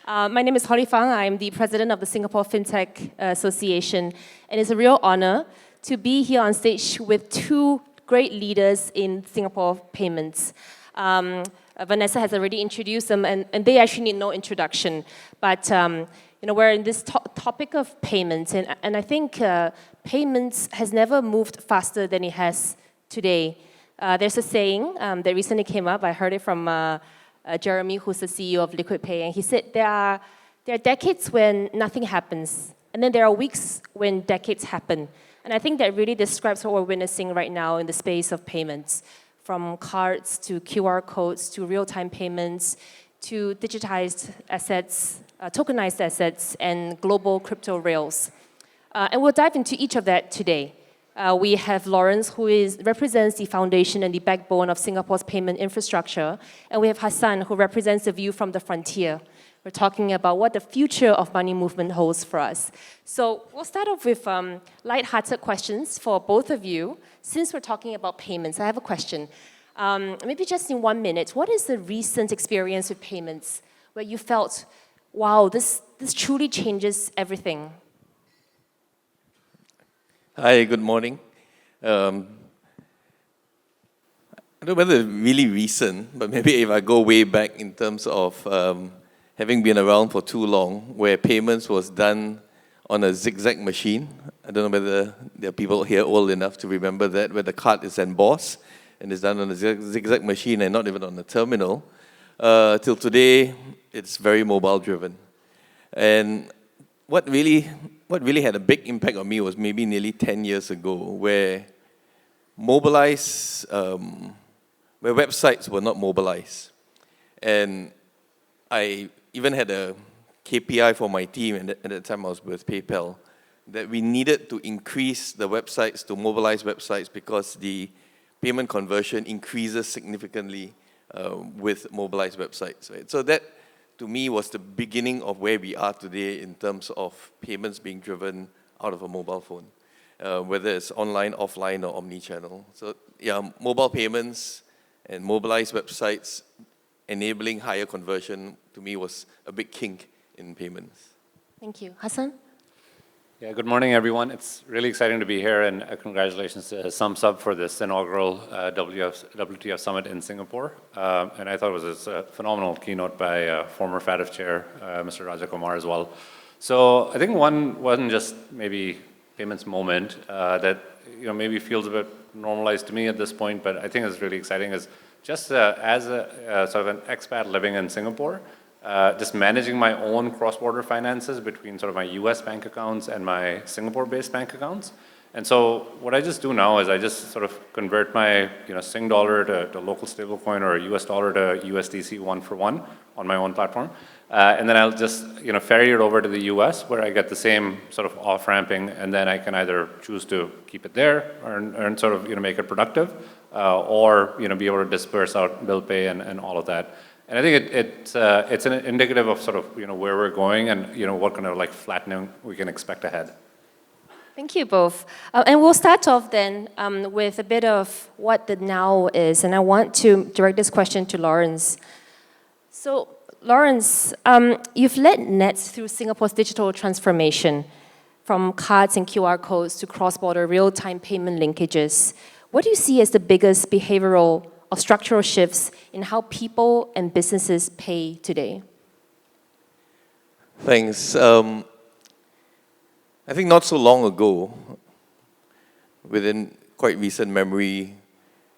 My name is Holly Fang. I'm the president of the Singapore FinTech Association, and it's a real honor to be here on stage with two great leaders in Singapore payments. Vanessa has already introduced them, and they actually need no introduction. But we're in this topic of payments, and I think payments has never moved faster than it has today. There's a saying that recently came up. I heard it from Jeremy, who's the CEO of Liquid Pay, and he said there are decades when nothing happens, and then there are weeks when decades happen. And I think that really describes what we're witnessing right now in the space of payments, from cards to QR codes to real-time payments to digitized assets, tokenized assets, and global crypto rails. And we'll dive into each of that today. We have Lawrence, who represents the foundation and the backbone of Singapore's payment infrastructure. And we have Hassan, who represents the view from the frontier. We're talking about what the future of money movement holds for us. So we'll start off with light-hearted questions for both of you. Since we're talking about payments, I have a question. Maybe just in 1 minute, what is the recent experience with payments where you felt, wow, this truly changes everything? Hi, good morning. I don't know whether it's really recent, but maybe if I go way back in terms of having been around for too long, where payments was done on a zigzag machine. I don't know whether there are people here old enough to remember that, where the card is embossed and it's done on a zigzag machine and not even on a terminal. Till today, it's very mobile driven. And what really had a big impact on me was maybe nearly 10 years ago, where websites were not mobilized. And I even had a KPI for my team, and at that time I was with PayPal, that we needed to increase the websites, to mobilize websites, because the payment conversion increases significantly with mobilized websites. Right? So that, to me, was the beginning of where we are today in terms of payments being driven out of a mobile phone, whether it's online, offline, or omni-channel. So yeah, mobile payments and mobilized websites enabling higher conversion, to me, was a big kink in payments. Thank you. Hassan? Yeah, good morning, everyone. It's really exciting to be here, and congratulations to Sumsub for this inaugural WTF Summit in Singapore. And I thought it was a phenomenal keynote by former FATF chair, Mr. Raja Kumar, as well. So I think one wasn't just maybe payments moment that maybe feels a bit normalized to me at this point, but I think is really exciting is just as a sort of an expat living in Singapore, just managing my own cross-border finances between sort of my US bank accounts and my Singapore-based bank accounts. And so what I just do now is I just sort of convert my Sing dollar to local stablecoin or a US dollar to USDC 1-for-1 on my own platform. And then I'll just ferry it over to the US, where I get the same sort of off-ramping, and then I can either choose to keep it there and sort of make it productive, or be able to disperse out bill pay and all of that. And I think it's an indicative of sort of where we're going and what kind of like flattening we can expect ahead. Thank you both. And we'll start off then with a bit of what the now is, and I want to direct this question to Lawrence. So Lawrence, you've led Nets through Singapore's digital transformation, from cards and QR codes to cross-border real-time payment linkages. What do you see as the biggest behavioral or structural shifts in how people and businesses pay today? Thanks. I think not so long ago, within quite recent memory,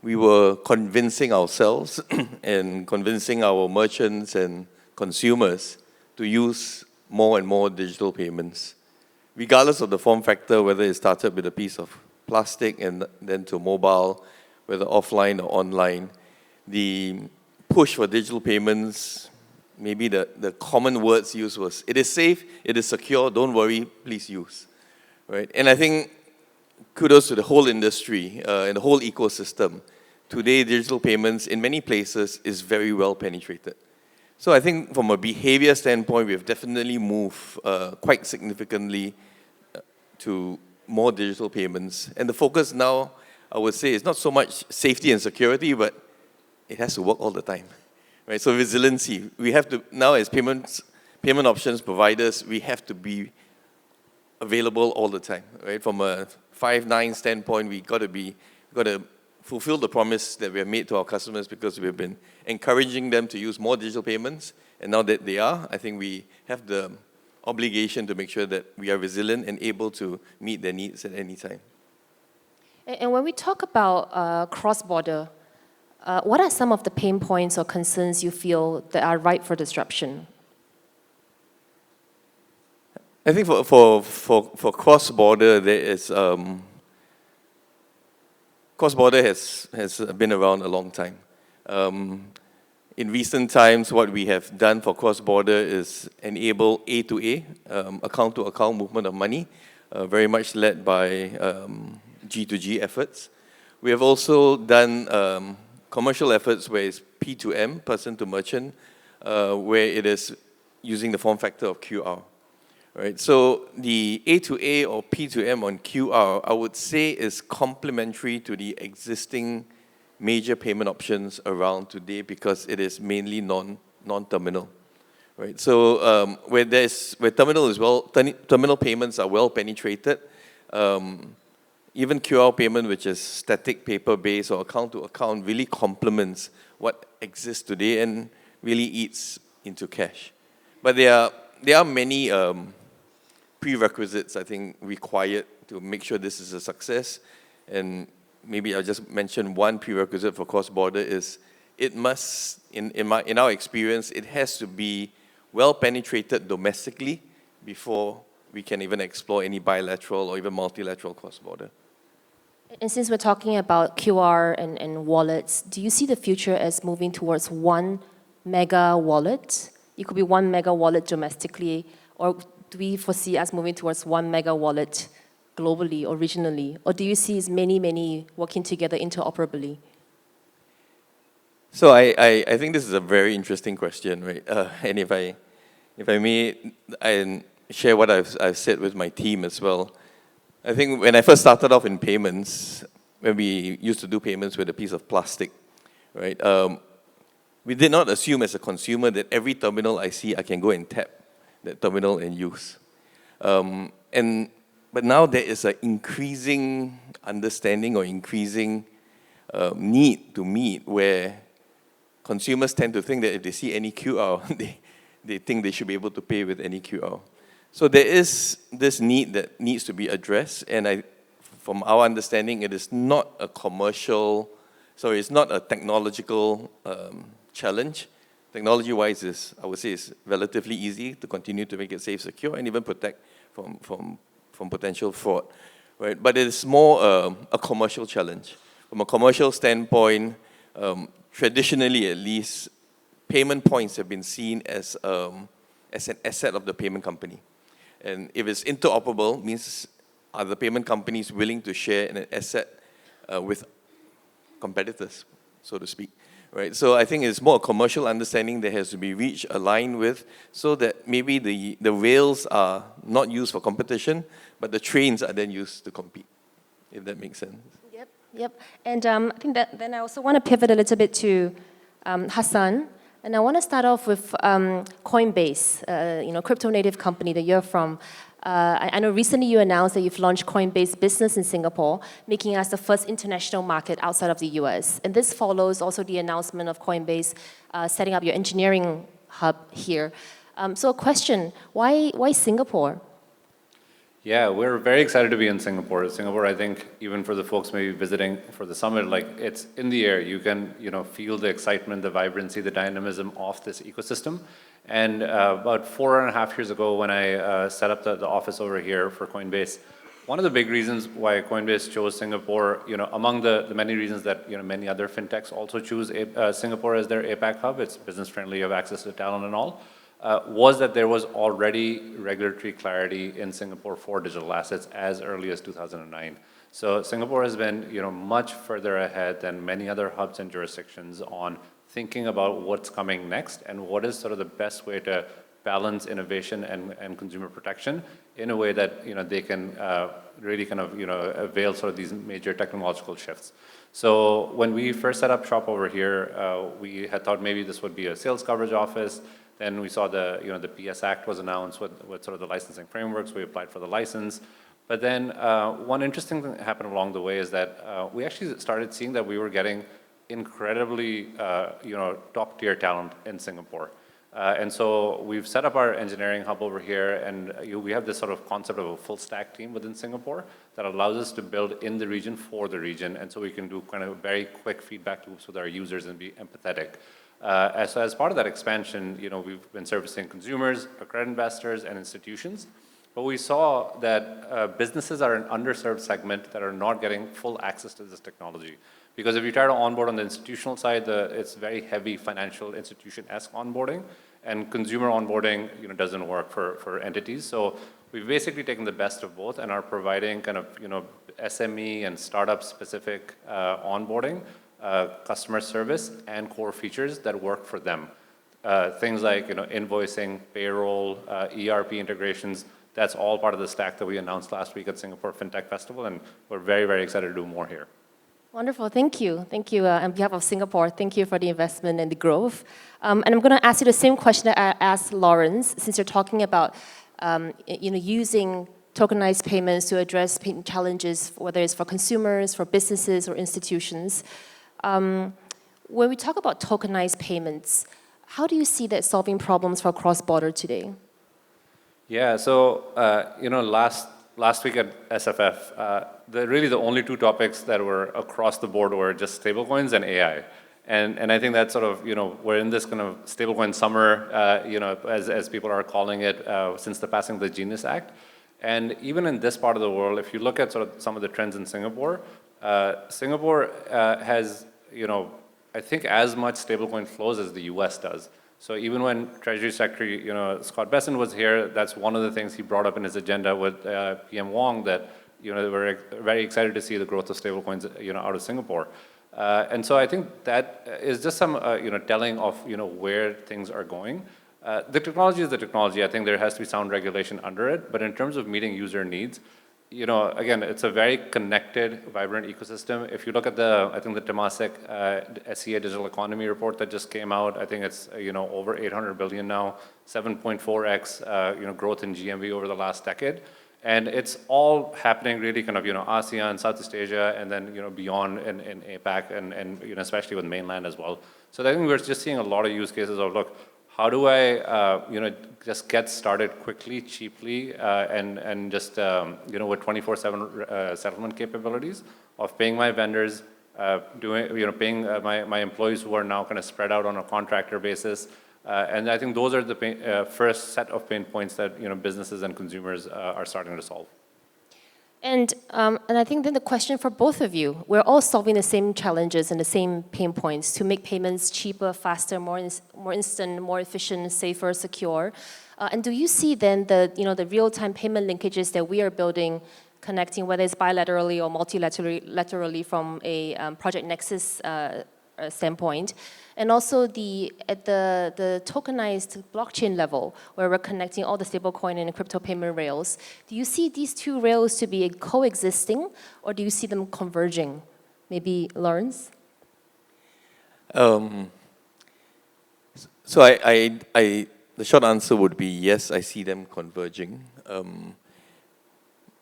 we were convincing ourselves and convincing our merchants and consumers to use more and more digital payments, regardless of the form factor, whether it started with a piece of plastic and then to mobile, whether offline or online. The push for digital payments, maybe the common words used was, it is safe, it is secure, don't worry, please use. Right? And I think kudos to the whole industry and the whole ecosystem. Today, digital payments in many places is very well penetrated. So I think from a behavior standpoint, we have definitely moved quite significantly to more digital payments. And the focus now, I would say, is not so much safety and security, but it has to work all the time. Right? So resiliency, we have to, now as payments payment options providers, we have to be available all the time, right? From a 5-9 standpoint, we got to fulfill the promise that we have made to our customers because we have been encouraging them to use more digital payments. And now that they are, I think we have the obligation to make sure that we are resilient and able to meet their needs at any time. And when we talk about cross-border, what are some of the pain points or concerns you feel that are ripe for disruption? I think for cross-border, there is cross-border has been around a long time. In recent times, what we have done for cross-border is enable A-to-A, account-to-account movement of money, very much led by G2G efforts. We have also done commercial efforts where it's P2M, person to merchant, where it is using the form factor of QR. Right, so the A2A or P2M on QR, I would say, is complementary to the existing major payment options around today because it is mainly non-terminal. Right, so where terminal payments are well penetrated, even QR payment, which is static paper-based or account-to-account, really complements what exists today and really eats into cash. But there are many prerequisites, I think, required to make sure this is a success. And maybe I'll just mention one prerequisite for cross-border is it must, in our experience, it has to be well penetrated domestically before we can even explore any bilateral or even multilateral cross-border. And since we're talking about QR and wallets, do you see the future as moving towards one mega wallet? It could be one mega wallet domestically, or do we foresee us moving towards one mega wallet globally or regionally? Or do you see as many working together interoperably? So I think this is a very interesting question, right? And if I may, I share what I've said with my team as well. I think when I first started off in payments, when we used to do payments with a piece of plastic, right? We did not assume as a consumer that every terminal I see, I can go and tap that terminal and use. But now there is an increasing understanding or increasing need to meet where consumers tend to think that if they see any QR, they think they should be able to pay with any QR. So there is this need that needs to be addressed, and from our understanding, it is not a it's not a technological challenge. Technology-wise, I would say, is relatively easy to continue to make it safe, secure, and even protect from potential fraud, right? But it is more a commercial challenge. From a commercial standpoint, traditionally at least, payment points have been seen as an asset of the payment company. And if it's interoperable, means are the payment companies willing to share an asset with competitors, so to speak, right? So I think it's more a commercial understanding that has to be reached, aligned with, so that maybe the rails are not used for competition, but the trains are then used to compete, if that makes sense. Yep. And I think that then I also want to pivot a little bit to Hassan. And I want to start off with Coinbase, crypto native company that you're from. I know recently you announced that you've launched Coinbase Business in Singapore, making us the first international market outside of the US. And this follows also the announcement of Coinbase setting up your engineering hub here. So a question, why Singapore? Yeah, we're very excited to be in Singapore. Singapore, I think, even for the folks maybe visiting for the summit, like it's in the air. You can, feel the excitement, the vibrancy, the dynamism of this ecosystem. And about 4.5 years ago, when I set up the office over here for Coinbase, one of the big reasons why Coinbase chose Singapore, among the many reasons that many other fintechs also choose Singapore as their APAC hub, it's business friendly, you have access to talent and all. Was that there was already regulatory clarity in Singapore for digital assets as early as 2009. So Singapore has been, much further ahead than many other hubs and jurisdictions on thinking about what's coming next and what is sort of the best way to balance innovation and consumer protection in a way that they can really kind of avail sort of these major technological shifts. So when we first set up shop over here, we had thought maybe this would be a sales coverage office. Then we saw the PS Act was announced with sort of the licensing frameworks. We applied for the license. But then one interesting thing that happened along the way is that we actually started seeing that we were getting incredibly, top-tier talent in Singapore. And so we've set up our engineering hub over here, and we have this sort of concept of a full stack team within Singapore that allows us to build in the region for the region, and so we can do kind of very quick feedback loops with our users and be empathetic. As part of that expansion, we've been servicing consumers, accredited investors, and institutions. But we saw that businesses are an underserved segment that are not getting full access to this technology. Because if you try to onboard on the institutional side, it's very heavy financial institution-esque onboarding, and consumer onboarding doesn't work for entities. So we've basically taken the best of both and are providing kind of SME and startup-specific onboarding, customer service, and core features that work for them. Things like invoicing, payroll, ERP integrations. That's all part of the stack that we announced last week at Singapore FinTech Festival, and we're very, very excited to do more here. Wonderful, thank you. Thank you on behalf of Singapore. Thank you for the investment and the growth. And I'm going to ask you the same question that I asked Lawrence, since you're talking about using tokenized payments to address payment challenges, whether it's for consumers, for businesses, or institutions. When we talk about tokenized payments, how do you see that solving problems for cross-border today? Yeah, so last week at SFF, really the only two topics that were across the board were just stablecoins and AI. And I think that sort of, we're in this kind of stablecoin summer, as people are calling it, since the passing of the Genius Act. And even in this part of the world, if you look at sort of some of the trends in Singapore, Singapore has, I think as much stablecoin flows as the US does. So even when Treasury Secretary, Scott Bessent was here, that's one of the things he brought up in his agenda with PM Wong, that we're very excited to see the growth of stablecoins, out of Singapore. And so I think that is just some, telling of, where things are going. The technology is the technology. I think there has to be sound regulation under it. But in terms of meeting user needs, again, it's a very connected, vibrant ecosystem. If you look at I think the Temasek SCA Digital Economy report that just came out, I think it's, over 800 billion now, 7.4x, growth in GMV over the last decade. And it's all happening really kind of, ASEAN, Southeast Asia, and then, beyond in APAC, and especially with mainland as well. So I think we're just seeing a lot of use cases of, look, how do I, just get started quickly, cheaply, and just, with 24/7 settlement capabilities of paying my vendors, paying my employees who are now kind of spread out on a contractor basis. And I think those are the first set of pain points that businesses and consumers are starting to solve. And I think then the question for both of you, we're all solving the same challenges and the same pain points to make payments cheaper, faster, more instant, more efficient, safer, secure. And do you see then the real-time payment linkages that we are building, connecting whether it's bilaterally or multilaterally from a Project Nexus standpoint, and also at the tokenized blockchain level, where we're connecting all the stablecoin and crypto payment rails, do you see these two rails to be coexisting, or do you see them converging? Maybe Lawrence? So the short answer would be yes, I see them converging.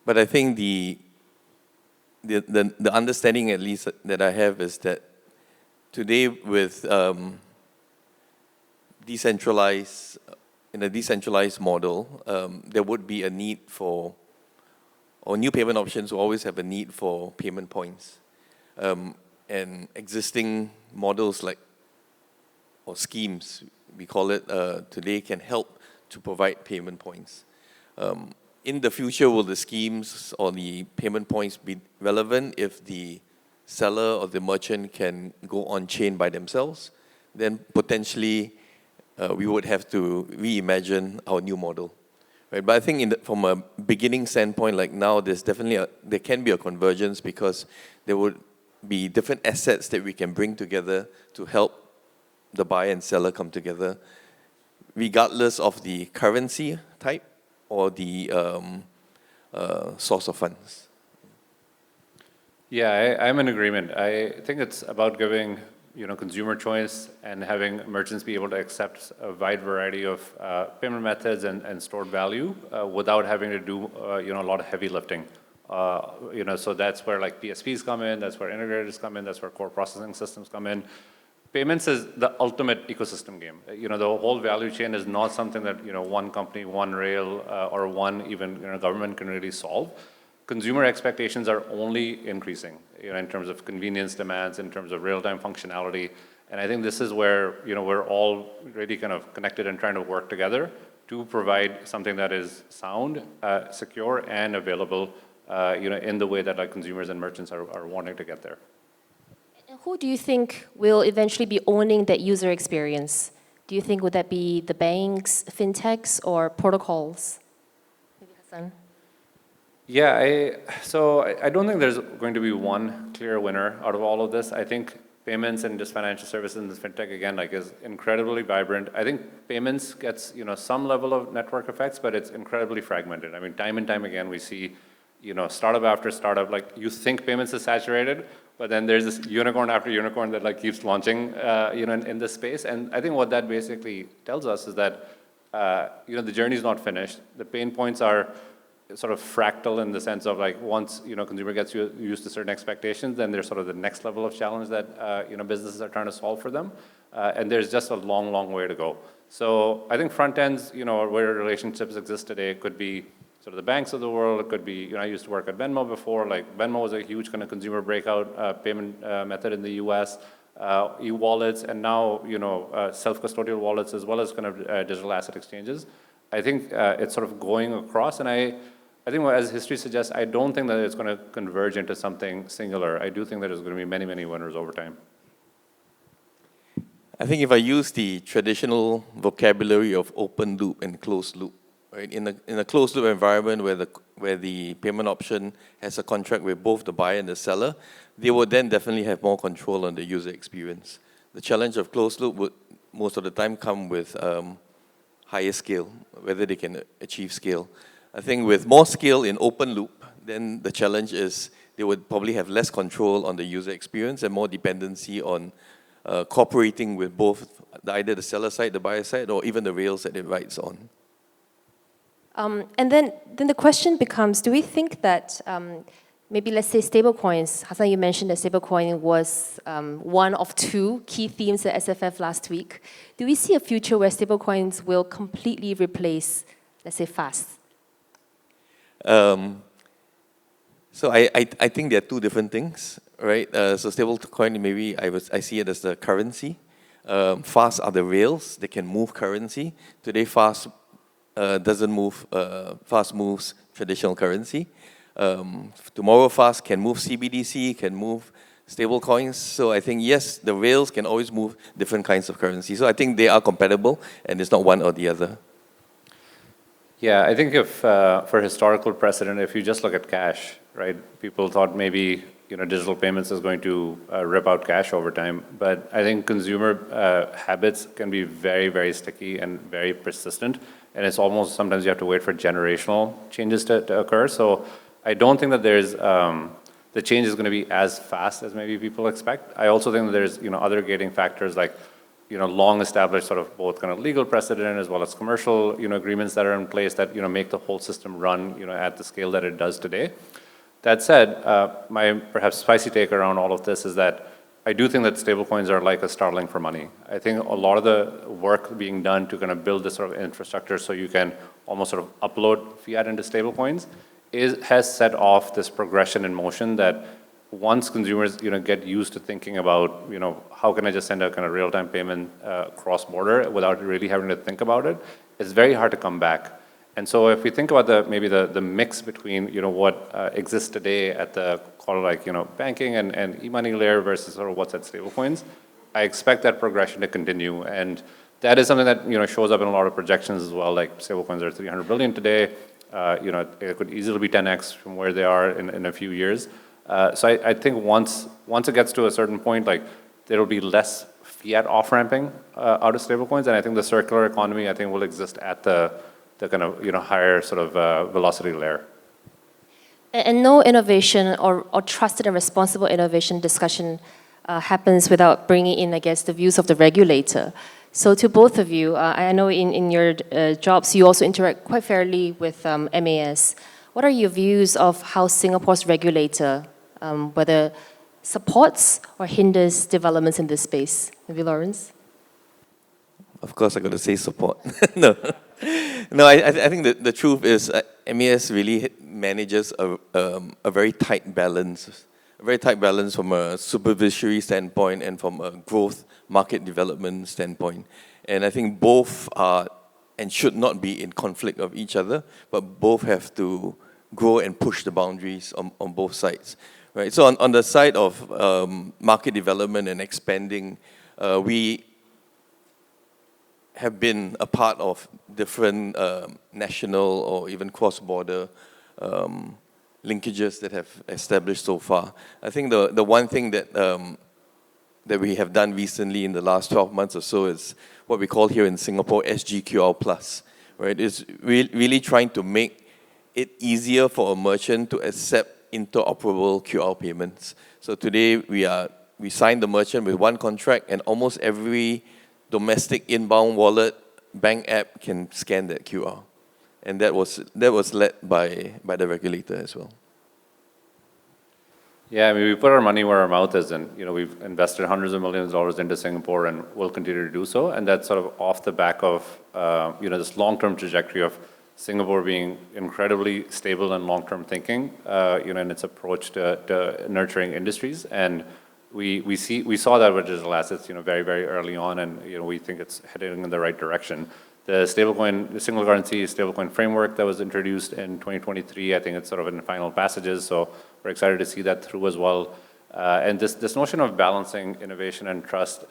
But I think the understanding, at least, that I have is that today, with in a decentralized model, there would be a need for, or new payment options will always have a need for payment points. And existing models or schemes, we call it today, can help to provide payment points. In the future, will the schemes or the payment points be relevant if the seller or the merchant can go on chain by themselves? Then potentially we would have to reimagine our new model, right? But I think from a beginning standpoint, like now, there can be a convergence, because there would be different assets that we can bring together to help the buyer and seller come together, regardless of the currency type or the source of funds. Yeah, I'm in agreement. I think it's about giving consumer choice and having merchants be able to accept a wide variety of payment methods and stored value without having to do a lot of heavy lifting. So that's where like PSPs come in, that's where integrators come in, that's where core processing systems come in. Payments is the ultimate ecosystem game. The whole value chain is not something that one company, one rail, or one even government can really solve. Consumer expectations are only increasing, in terms of convenience demands, in terms of real-time functionality, and I think this is where we're all really kind of connected and trying to work together to provide something that is sound, secure, and available, in the way that like consumers and merchants are wanting to get there. Who do you think will eventually be owning that user experience? Do you think would that be the banks, fintechs, or protocols? Maybe Hassan. Yeah, so I don't think there's going to be one clear winner out of all of this. I think payments and just financial services and this fintech again like is incredibly vibrant. I think payments gets some level of network effects, but it's incredibly fragmented. I mean, time and time again we see startup after startup, like you think payments is saturated, but then there's this unicorn after unicorn that like keeps launching in this space. And I think what that basically tells us is that the journey is not finished. The pain points are sort of fractal in the sense of like once consumer gets used to certain expectations, then there's sort of the next level of challenge that businesses are trying to solve for them, and there's just a long way to go. So I think front ends, where relationships exist today, could be sort of the banks of the world. It could be I used to work at Venmo before. Like Venmo was a huge kind of consumer breakout payment method in the U.S. E-wallets, and now self-custodial wallets as well as kind of digital asset exchanges. I think it's sort of going across, and I think as history suggests, I don't think that it's going to converge into something singular. I do think that there's going to be many winners over time. I think if I use the traditional vocabulary of open loop and closed loop, right? In a closed loop environment where the payment option has a contract with both the buyer and the seller, they would then definitely have more control on the user experience. The challenge of closed loop would most of the time come with higher scale, whether they can achieve scale. I think with more scale in open loop, then the challenge is they would probably have less control on the user experience and more dependency on cooperating with both either the seller side, the buyer side, or even the rails that it rides on. And then the question becomes, do we think that maybe let's say stablecoins, Hassan, you mentioned that stablecoin was one of two key themes at SFF last week. Do we see a future where stablecoins will completely replace, let's say, FAST? So I think there are two different things, right? So stablecoin, maybe I see it as the currency. FAST are the rails. They can move currency. Today, FAST doesn't move. FAST moves traditional currency. Tomorrow, FAST can move CBDC, can move stable coins. So I think, yes, the rails can always move different kinds of currency. So I think they are compatible, and it's not one or the other. Yeah, I think if, for historical precedent, if you just look at cash, right, people thought maybe digital payments is going to rip out cash over time. But I think consumer habits can be very sticky and very persistent. And it's almost sometimes you have to wait for generational changes to occur. So I don't think that there's the change is going to be as fast as maybe people expect. I also think that there's other gating factors like long established sort of both kind of legal precedent as well as commercial agreements that are in place that make the whole system run at the scale that it does today. That said, my perhaps spicy take around all of this is that I do think that stablecoins are like a Starlink for money. I think a lot of the work being done to kind of build this sort of infrastructure so you can almost sort of upload fiat into stablecoins has set off this progression in motion that once consumers get used to thinking about how can I just send a kind of real-time payment cross-border without really having to think about it, it's very hard to come back. And so if we think about maybe the mix between what exists today at the call like banking and e-money layer versus sort of what's at stablecoins, I expect that progression to continue, and that is something that shows up in a lot of projections as well. Like stablecoins are 300 billion today. It could easily be 10x from where they are in a few years. So I think once it gets to a certain point, like there will be less fiat off-ramping out of stablecoins, and I think the circular economy will exist at the kind of higher sort of velocity layer. And no innovation or trusted and responsible innovation discussion happens without bringing in, I guess, the views of the regulator. So to both of you, I know in your jobs you also interact quite fairly with MAS. What are your views of how Singapore's regulator, whether supports or hinders developments in this space? Maybe Lawrence? Of course, I got to say support. No, no. I think that the truth is MAS really manages a very tight balance, from a supervisory standpoint and from a growth market development standpoint. And I think both are and should not be in conflict of each other, but both have to grow and push the boundaries on both sides. Right. So on the side of market development and expanding, we have been a part of different national or even cross-border linkages that have established so far. I think the one thing that that we have done recently in the last 12 months or so is what we call here in Singapore SGQR+. Right? It's really trying to make it easier for a merchant to accept interoperable QR payments. So today we signed the merchant with one contract, and almost every domestic inbound wallet bank app can scan that QR. And that was led by the regulator as well. Yeah, I mean, we put our money where our mouth is, and we've invested hundreds of millions of dollars into Singapore, and will continue to do so. And that's sort of off the back of this long-term trajectory of Singapore being incredibly stable and long-term thinking, in its approach to nurturing industries. And we saw that with digital assets, very, very early on, and we think it's heading in the right direction. The single currency stablecoin framework that was introduced in 2023, I think it's sort of in the final passages, so we're excited to see that through as well. And this notion of balancing innovation and trust,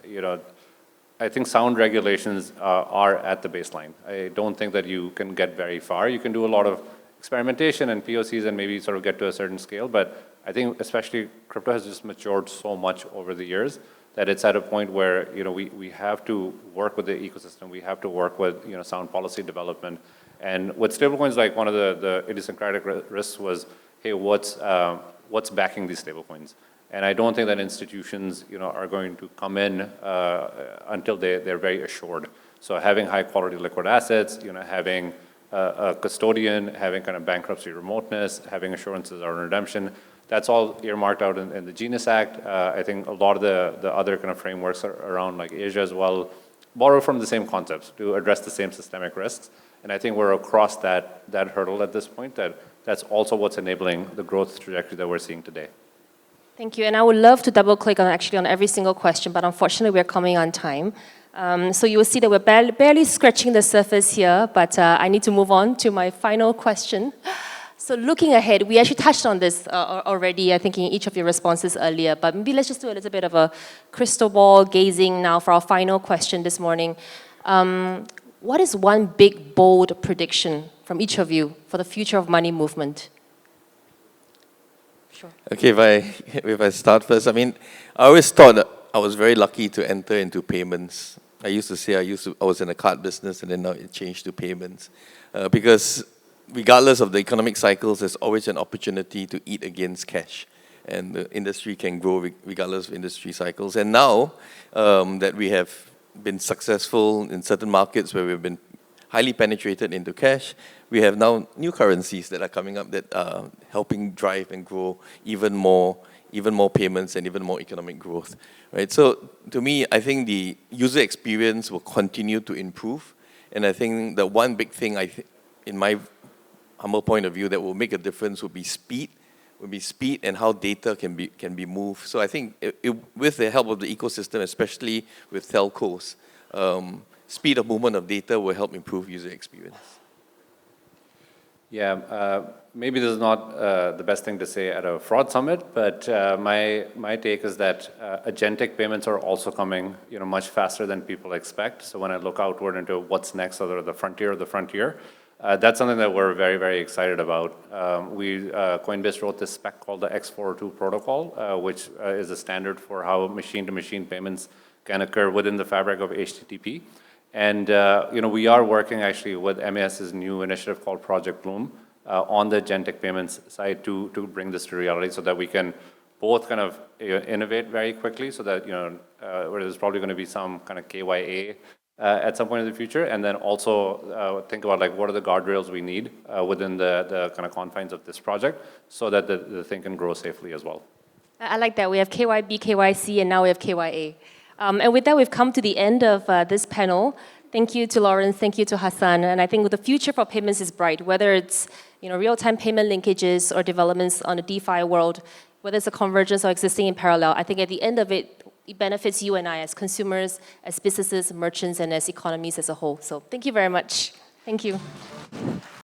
I think sound regulations are at the baseline. I don't think that you can get very far. You can do a lot of experimentation and POCs and maybe sort of get to a certain scale, but I think especially crypto has just matured so much over the years that it's at a point where we have to work with the ecosystem. We have to work with sound policy development. And with stablecoins, like one of the idiosyncratic risks was, hey, what's backing these stablecoins? And I don't think that institutions are going to come in until they're very assured. So having high quality liquid assets, having a custodian, having kind of bankruptcy remoteness, having assurances on redemption, that's all earmarked out in the Genius Act. I think a lot of the other kind of frameworks around like Asia as well borrow from the same concepts to address the same systemic risks. And I think we're across that hurdle at this point. That's also what's enabling the growth trajectory that we're seeing today. Thank you. And I would love to double click on every single question, but unfortunately we're coming on time. So you will see that we're barely scratching the surface here, but I need to move on to my final question. So looking ahead, we actually touched on this already, I think, in each of your responses earlier, but maybe let's just do a little bit of a crystal ball gazing now for our final question this morning. What is one big, bold prediction from each of you for the future of money movement? Sure. Okay, if I start first, I mean, I always thought that I was very lucky to enter into payments. I used to say I was in the card business, and then now it changed to payments, because regardless of the economic cycles, there's always an opportunity to eat against cash, and the industry can grow regardless of industry cycles. And now that we have been successful in certain markets where we've been highly penetrated into cash, we have now new currencies that are coming up that are helping drive and grow even more payments and even more economic growth. Right? So to me, I think the user experience will continue to improve, and I think the one big thing in my humble point of view that will make a difference will be speed and how data can be moved. So I think with the help of the ecosystem, especially with telcos, speed of movement of data will help improve user experience. Yeah, maybe this is not the best thing to say at a fraud summit, but my take is that agentic payments are also coming much faster than people expect. So when I look outward into what's next, or the frontier of the frontier, that's something that we're very, very excited about. Coinbase wrote this spec called the X402 protocol, which is a standard for how machine-to-machine payments can occur within the fabric of HTTP. And we are working actually with MAS's new initiative called Project Bloom on the agentic payments side to bring this to reality, so that we can both kind of innovate very quickly so that, where there's probably going to be some kind of KYA at some point in the future, and then also think about like what are the guardrails we need within the kind of confines of this project so that the thing can grow safely as well. I like that. We have KYB, KYC, and now we have KYA. And with that, we've come to the end of this panel. Thank you to Lawrence, thank you to Hassan, and I think the future for payments is bright, whether it's real-time payment linkages or developments on the DeFi world, whether it's a convergence or existing in parallel. I think at the end of it, it benefits you and I as consumers, as businesses, merchants, and as economies as a whole. So thank you very much. Thank you.